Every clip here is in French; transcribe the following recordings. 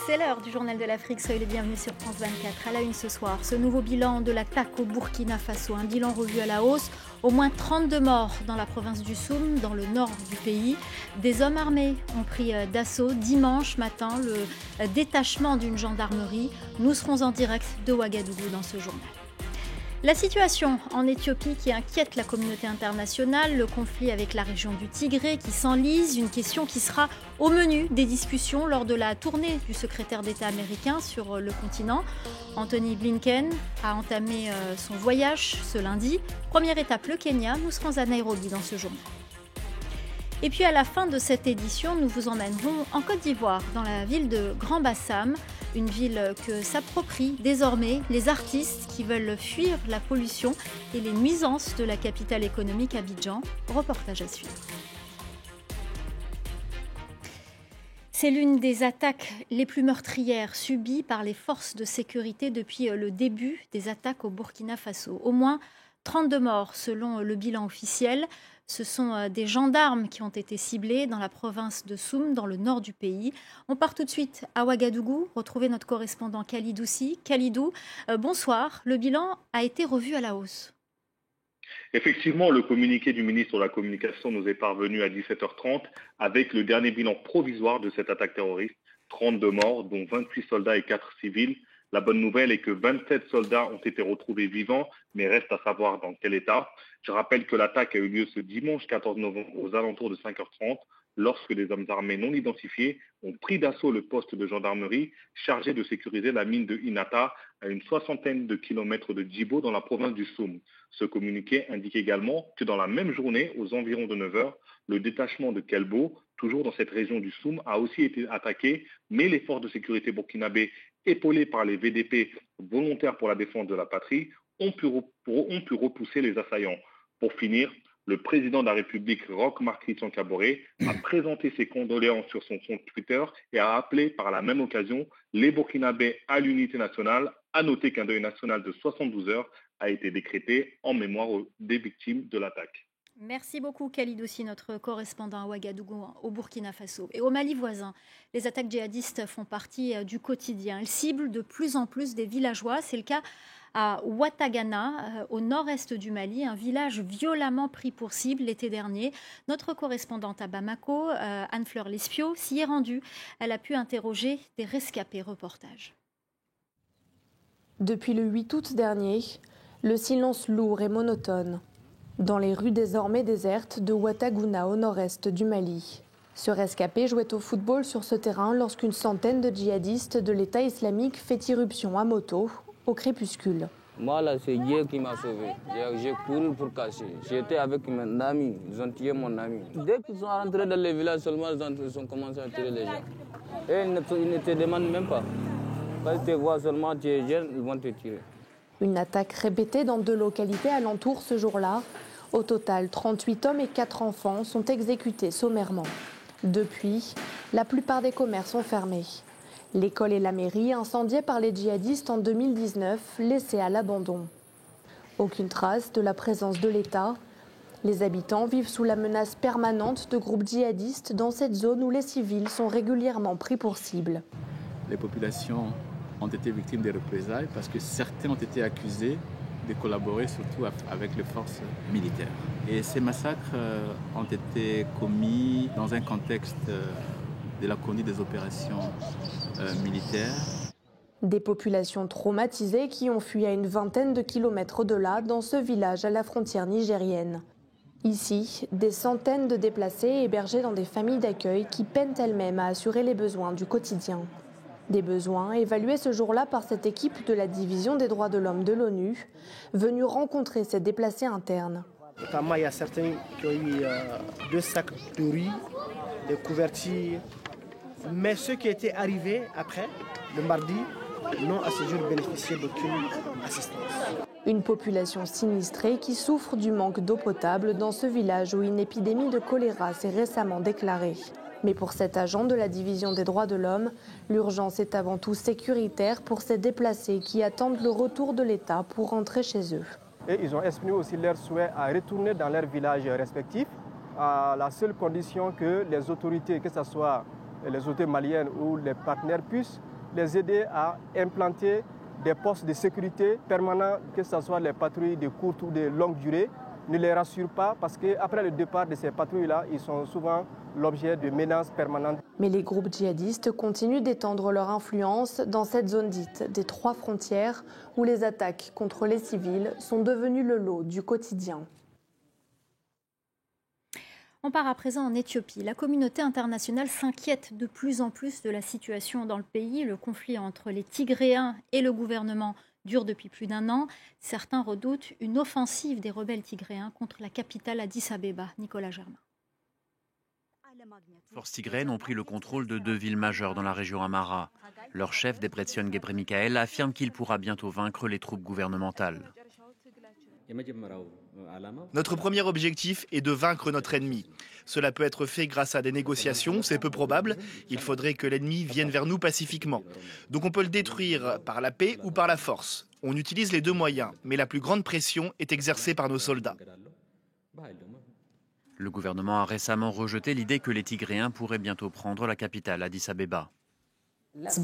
C'est l'heure du journal de l'Afrique, soyez les bienvenus sur France 24. À la une ce soir, ce nouveau bilan de l'attaque au Burkina Faso, un bilan revu à la hausse, au moins 32 morts dans la province du Soum, dans le nord du pays. Des hommes armés ont pris d'assaut dimanche matin le détachement d'une gendarmerie. Nous serons en direct de Ouagadougou dans ce journal. La situation en Éthiopie qui inquiète la communauté internationale, le conflit avec la région du Tigré qui s'enlise, une question qui sera au menu des discussions lors de la tournée du secrétaire d'État américain sur le continent. Anthony Blinken a entamé son voyage ce lundi. Première étape, le Kenya. Nous serons à Nairobi dans ce journal. Et puis à la fin de cette édition, nous vous emmènerons en Côte d'Ivoire, dans la ville de Grand-Bassam, une ville que s'approprient désormais les artistes qui veulent fuir la pollution et les nuisances de la capitale économique Abidjan. Reportage à suivre. C'est l'une des attaques les plus meurtrières subies par les forces de sécurité depuis le début des attaques au Burkina Faso. Au moins 32 morts selon le bilan officiel. Ce sont des gendarmes qui ont été ciblés dans la province de Soum, dans le nord du pays. On part tout de suite à Ouagadougou, retrouver notre correspondant Khalid Oussi. Khalidou, bonsoir. Le bilan a été revu à la hausse. Effectivement, le communiqué du ministre de la Communication nous est parvenu à 17h30 avec le dernier bilan provisoire de cette attaque terroriste. 32 morts, dont 28 soldats et 4 civils. La bonne nouvelle est que 27 soldats ont été retrouvés vivants, mais reste à savoir dans quel état. Je rappelle que l'attaque a eu lieu ce dimanche 14 novembre aux alentours de 5h30, lorsque des hommes armés non identifiés ont pris d'assaut le poste de gendarmerie chargé de sécuriser la mine de Inata à une 60aine de kilomètres de Djibo dans la province du Soum. Ce communiqué indique également que dans la même journée, aux environs de 9h, le détachement de Kelbo, toujours dans cette région du Soum, a aussi été attaqué, mais les forces de sécurité burkinabées, épaulées par les VDP volontaires pour la défense de la patrie, ont pu repousser les assaillants. Pour finir, le président de la République, Roch Marc Christian Kaboré, a présenté ses condoléances sur son compte Twitter et a appelé par la même occasion les Burkinabés à l'unité nationale. À noter qu'un deuil national de 72 heures a été décrété en mémoire des victimes de l'attaque. Merci beaucoup Khalid Oussi, notre correspondant à Ouagadougou au Burkina Faso. Et au Mali voisin, les attaques djihadistes font partie du quotidien. Elles ciblent de plus en plus des villageois. C'est le cas à Ouattagana, au nord-est du Mali, un village violemment pris pour cible l'été dernier. Notre correspondante à Bamako, Anne-Fleur Lespio, s'y est rendue. Elle a pu interroger des rescapés. Reportage. Depuis le 8 août dernier, le silence lourd et monotone dans les rues désormais désertes de Ouattagana au nord-est du Mali. Ce rescapé jouait au football sur ce terrain lorsqu'une centaine de djihadistes de l'État islamique fait irruption à moto au crépuscule. Moi là, c'est Dieu qui m'a sauvé. J'ai couru pour cacher. J'étais avec mon ami, ils ont tué mon ami. Dès qu'ils sont rentrés dans les villages seulement, ils ont commencé à tuer les gens. Et ils ne te demandent même pas. Quand ils te voient seulement, tu es jeune, ils vont te tuer. Une attaque répétée dans 2 localités alentours ce jour-là. Au total, 38 hommes et 4 enfants sont exécutés sommairement. Depuis, la plupart des commerces sont fermés. L'école et la mairie, incendiées par les djihadistes en 2019, laissées à l'abandon. Aucune trace de la présence de l'État. Les habitants vivent sous la menace permanente de groupes djihadistes dans cette zone où les civils sont régulièrement pris pour cible. Les populations ont été victimes des représailles parce que certains ont été accusés de collaborer surtout avec les forces militaires. Et ces massacres ont été commis dans un contexte de la conduite des opérations militaires. Des populations traumatisées qui ont fui à une vingtaine de kilomètres au-delà dans ce village à la frontière nigérienne. Ici, des centaines de déplacés hébergés dans des familles d'accueil qui peinent elles-mêmes à assurer les besoins du quotidien. Des besoins évalués ce jour-là par cette équipe de la Division des droits de l'homme de l'ONU, venue rencontrer ces déplacés internes. Notamment, il y a certains qui ont eu 2 sacs de riz, des couvertures. Mais ceux qui étaient arrivés après, le mardi, n'ont à ce jour bénéficié d'aucune assistance. Une population sinistrée qui souffre du manque d'eau potable dans ce village où une épidémie de choléra s'est récemment déclarée. Mais pour cet agent de la Division des droits de l'homme, l'urgence est avant tout sécuritaire pour ces déplacés qui attendent le retour de l'État pour rentrer chez eux. Et ils ont exprimé aussi leur souhait à retourner dans leurs villages respectifs, à la seule condition que les autorités, que ce soit les autorités maliennes ou les partenaires puissent les aider à implanter des postes de sécurité permanents, que ce soit les patrouilles de courte ou de longue durée, ne les rassure pas parce qu'après le départ de ces patrouilles-là, ils sont souvent l'objet de menaces permanentes. Mais les groupes djihadistes continuent d'étendre leur influence dans cette zone dite des 3 frontières où les attaques contre les civils sont devenues le lot du quotidien. On part à présent en Éthiopie. La communauté internationale s'inquiète de plus en plus de la situation dans le pays. Le conflit entre les Tigréens et le gouvernement dure depuis plus d'1 an. Certains redoutent une offensive des rebelles tigréens contre la capitale Addis-Abeba. Nicolas Germain. Les forces tigréennes ont pris le contrôle de 2 villes majeures dans la région Amhara. Leur chef, Debretsion Gebremichael, affirme qu'il pourra bientôt vaincre les troupes gouvernementales. Notre premier objectif est de vaincre notre ennemi. Cela peut être fait grâce à des négociations, c'est peu probable. Il faudrait que l'ennemi vienne vers nous pacifiquement. Donc on peut le détruire par la paix ou par la force. On utilise les 2 moyens, mais la plus grande pression est exercée par nos soldats. Le gouvernement a récemment rejeté l'idée que les Tigréens pourraient bientôt prendre la capitale, Addis-Abeba. Ça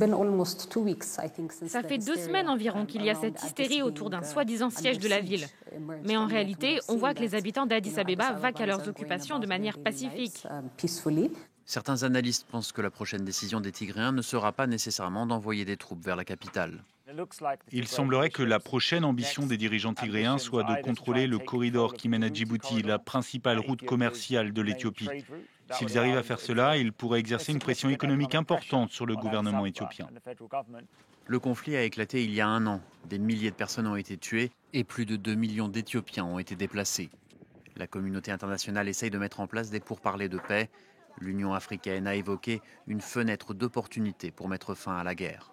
fait 2 semaines environ qu'il y a cette hystérie autour d'un soi-disant siège de la ville. Mais en réalité, on voit que les habitants d'Addis-Abeba vaquent à leurs occupations de manière pacifique. Certains analystes pensent que la prochaine décision des Tigréens ne sera pas nécessairement d'envoyer des troupes vers la capitale. Il semblerait que la prochaine ambition des dirigeants tigréens soit de contrôler le corridor qui mène à Djibouti, la principale route commerciale de l'Éthiopie. S'ils arrivent à faire cela, ils pourraient exercer une pression économique importante sur le gouvernement éthiopien. Le conflit a éclaté il y a 1 an. Des milliers de personnes ont été tuées et plus de 2 millions d'Éthiopiens ont été déplacés. La communauté internationale essaye de mettre en place des pourparlers de paix. L'Union africaine a évoqué une fenêtre d'opportunité pour mettre fin à la guerre.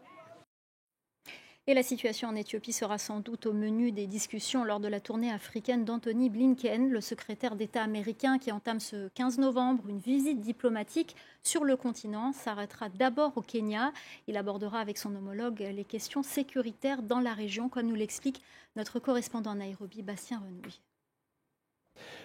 Et la situation en Éthiopie sera sans doute au menu des discussions lors de la tournée africaine d'Anthony Blinken, le secrétaire d'État américain qui entame ce 15 novembre une visite diplomatique sur le continent. S'arrêtera d'abord au Kenya. Il abordera avec son homologue les questions sécuritaires dans la région, comme nous l'explique notre correspondant à Nairobi, Bastien Renouille.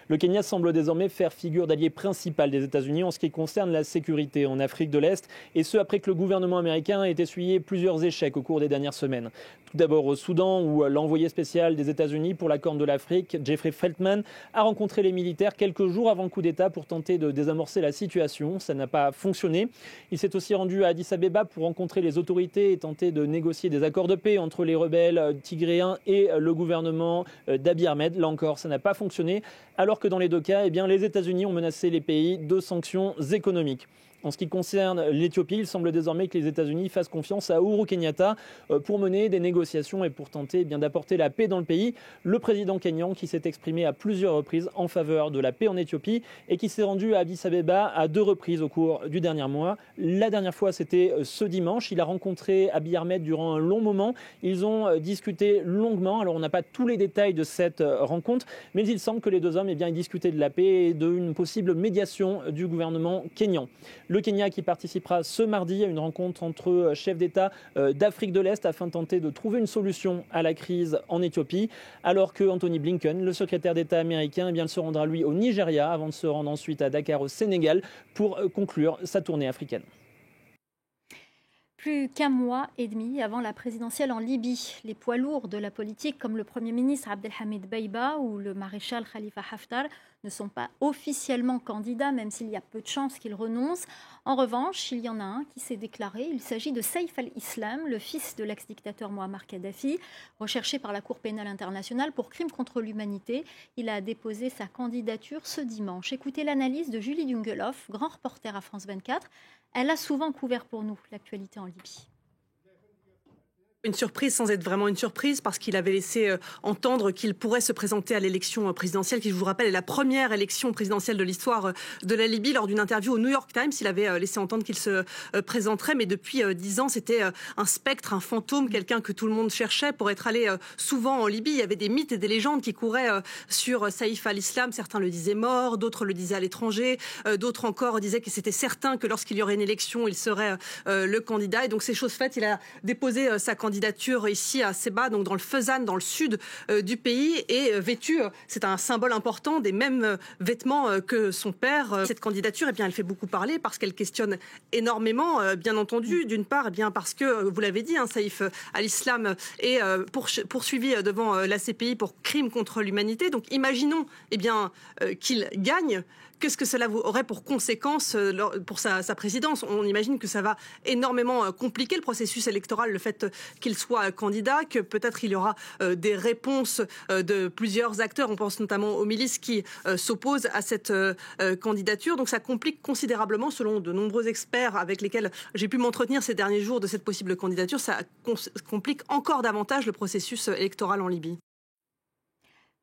Le Kenya semble désormais faire figure d'allié principal des États-Unis en ce qui concerne la sécurité en Afrique de l'Est, et ce après que le gouvernement américain ait essuyé plusieurs échecs au cours des dernières semaines. Tout d'abord au Soudan, où l'envoyé spécial des États-Unis pour la Corne de l'Afrique, Jeffrey Feltman, a rencontré les militaires quelques jours avant le coup d'État pour tenter de désamorcer la situation. Ça n'a pas fonctionné. Il s'est aussi rendu à Addis-Abeba pour rencontrer les autorités et tenter de négocier des accords de paix entre les rebelles tigréens et le gouvernement d'Abiy Ahmed. Là encore, ça n'a pas fonctionné, alors que dans les 2 cas, les États-Unis ont menacé les pays de sanctions économiques. En ce qui concerne l'Éthiopie, il semble désormais que les États-Unis fassent confiance à Uhuru Kenyatta pour mener des négociations et pour tenter d'apporter la paix dans le pays. Le président kényan qui s'est exprimé à plusieurs reprises en faveur de la paix en Éthiopie et qui s'est rendu à Addis-Abeba à 2 reprises au cours du dernier mois. La dernière fois, c'était ce dimanche. Il a rencontré Abiy Ahmed durant un long moment. Ils ont discuté longuement. Alors, on n'a pas tous les détails de cette rencontre, mais il semble que les 2 hommes aient discuté de la paix et d'une possible médiation du gouvernement kényan. Le Kenya qui participera ce mardi à une rencontre entre chefs d'État d'Afrique de l'Est afin de tenter de trouver une solution à la crise en Éthiopie, alors que Anthony Blinken, le secrétaire d'État américain, se rendra lui au Nigeria avant de se rendre ensuite à Dakar au Sénégal pour conclure sa tournée africaine. Plus qu'1 mois et demi avant la présidentielle en Libye, les poids lourds de la politique comme le Premier ministre Abdelhamid Dbeibah ou le maréchal Khalifa Haftar ne sont pas officiellement candidats, même s'il y a peu de chances qu'ils renoncent. En revanche, il y en a un qui s'est déclaré. Il s'agit de Saïf al-Islam, le fils de l'ex-dictateur Mouammar Kadhafi, recherché par la Cour pénale internationale pour crimes contre l'humanité. Il a déposé sa candidature ce dimanche. Écoutez l'analyse de Julie Dungeloff, grand reporter à France 24. Elle a souvent couvert pour nous l'actualité en Libye. Une surprise sans être vraiment une surprise parce qu'il avait laissé entendre qu'il pourrait se présenter à l'élection présidentielle qui, je vous rappelle, est la première élection présidentielle de l'histoire de la Libye. Lors d'une interview au New York Times, il avait laissé entendre qu'il se présenterait, mais depuis 10 ans, c'était un spectre, un fantôme, quelqu'un que tout le monde cherchait pour être allé souvent en Libye. Il y avait des mythes et des légendes qui couraient sur Saïf al-Islam. Certains le disaient mort, d'autres le disaient à l'étranger, d'autres encore disaient que c'était certain que lorsqu'il y aurait une élection, il serait le candidat. Et donc, c'est chose faite, il a déposé sa candidature candidature ici à Seba, donc dans le Fezzan, dans le sud du pays, et vêtu, c'est un symbole important, des mêmes vêtements que son père. Cette candidature, elle fait beaucoup parler parce qu'elle questionne énormément, bien entendu. D'une part, parce que, vous l'avez dit, Saïf al-Islam est poursuivi devant la CPI pour crimes contre l'humanité. Donc imaginons qu'il gagne. Qu'est-ce que cela aurait pour conséquence pour sa présidence? On imagine que ça va énormément compliquer le processus électoral, le fait qu'il soit candidat, que peut-être il y aura des réponses de plusieurs acteurs. On pense notamment aux milices qui s'opposent à cette candidature. Donc ça complique considérablement, selon de nombreux experts avec lesquels j'ai pu m'entretenir ces derniers jours de cette possible candidature, ça complique encore davantage le processus électoral en Libye.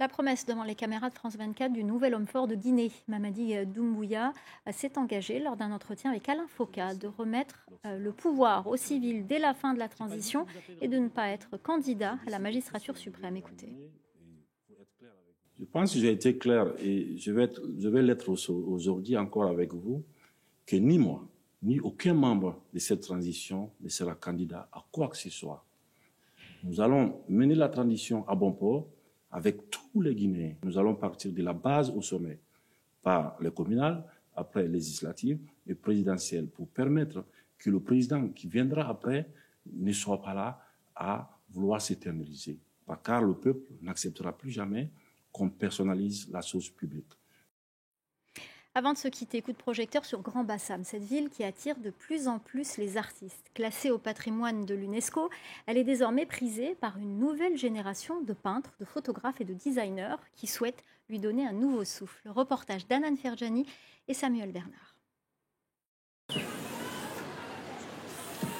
La promesse devant les caméras de France 24 du nouvel homme fort de Guinée, Mamadi Doumbouya, s'est engagé lors d'un entretien avec Alain Foka de remettre le pouvoir aux civils dès la fin de la transition et de ne pas être candidat à la magistrature suprême. Écoutez. Je pense que j'ai été clair et je vais l'être aujourd'hui encore avec vous, que ni moi, ni aucun membre de cette transition ne sera candidat à quoi que ce soit. Nous allons mener la transition à bon port, avec tous les Guinéens. Nous allons partir de la base au sommet, par les communales, après les législatives et présidentielles, pour permettre que le président qui viendra après ne soit pas là à vouloir s'éterniser. Car le peuple n'acceptera plus jamais qu'on personnalise la chose publique. Avant de se quitter, coup de projecteur sur Grand Bassam, cette ville qui attire de plus en plus les artistes. Classée au patrimoine de l'UNESCO, elle est désormais prisée par une nouvelle génération de peintres, de photographes et de designers qui souhaitent lui donner un nouveau souffle. Reportage d'Anan Ferjani et Samuel Bernard.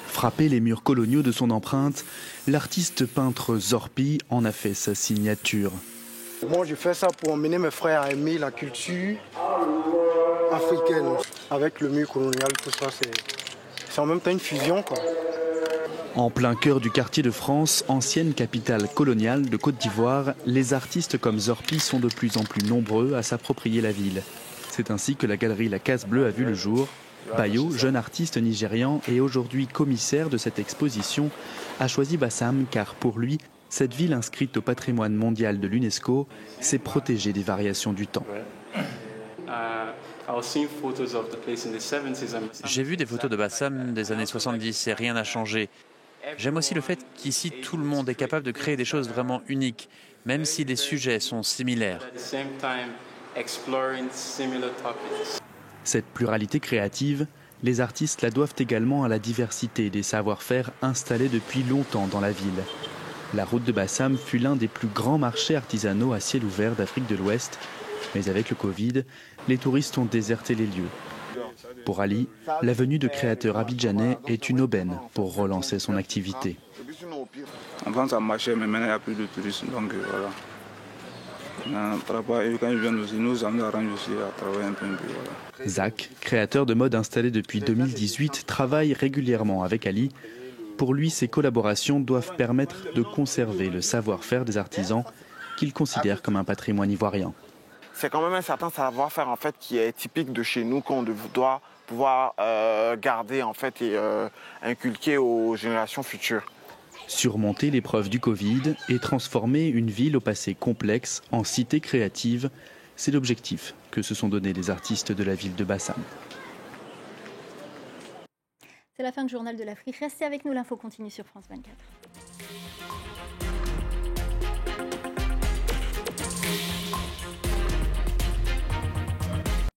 Frapper les murs coloniaux de son empreinte, l'artiste peintre Zorpi en a fait sa signature. Moi, je fais ça pour emmener mes frères à aimer la culture africaine. Avec le mur colonial, tout ça, c'est en même temps une fusion, quoi. En plein cœur du quartier de France, ancienne capitale coloniale de Côte d'Ivoire, les artistes comme Zorpi sont de plus en plus nombreux à s'approprier la ville. C'est ainsi que la galerie La Case Bleue a vu le jour. Bayo, jeune artiste nigérian et aujourd'hui commissaire de cette exposition, a choisi Bassam car pour lui, cette ville inscrite au patrimoine mondial de l'UNESCO s'est protégée des variations du temps. J'ai vu des photos de Bassam des années 70 et rien n'a changé. J'aime aussi le fait qu'ici tout le monde est capable de créer des choses vraiment uniques, même si les sujets sont similaires. Cette pluralité créative, les artistes la doivent également à la diversité des savoir-faire installés depuis longtemps dans la ville. La route de Bassam fut l'un des plus grands marchés artisanaux à ciel ouvert d'Afrique de l'Ouest. Mais avec le Covid, les touristes ont déserté les lieux. Pour Ali, la venue de créateurs abidjanais est une aubaine pour relancer son activité. Avant ça marchait, mais maintenant il n'y a plus de touristes, donc voilà. Par rapport à eux, quand ils viennent aussi, nous, ça nous arrange aussi à travailler un peu. Voilà. Zach, créateur de mode installé depuis 2018, travaille régulièrement avec Ali. Pour lui, ces collaborations doivent permettre de conserver le savoir-faire des artisans qu'il considère comme un patrimoine ivoirien. C'est quand même un certain savoir-faire en fait, qui est typique de chez nous, qu'on doit pouvoir garder en fait, et inculquer aux générations futures. Surmonter l'épreuve du Covid et transformer une ville au passé complexe en cité créative, c'est l'objectif que se sont donnés les artistes de la ville de Bassam. C'est la fin du journal de l'Afrique. Restez avec nous, l'info continue sur France 24.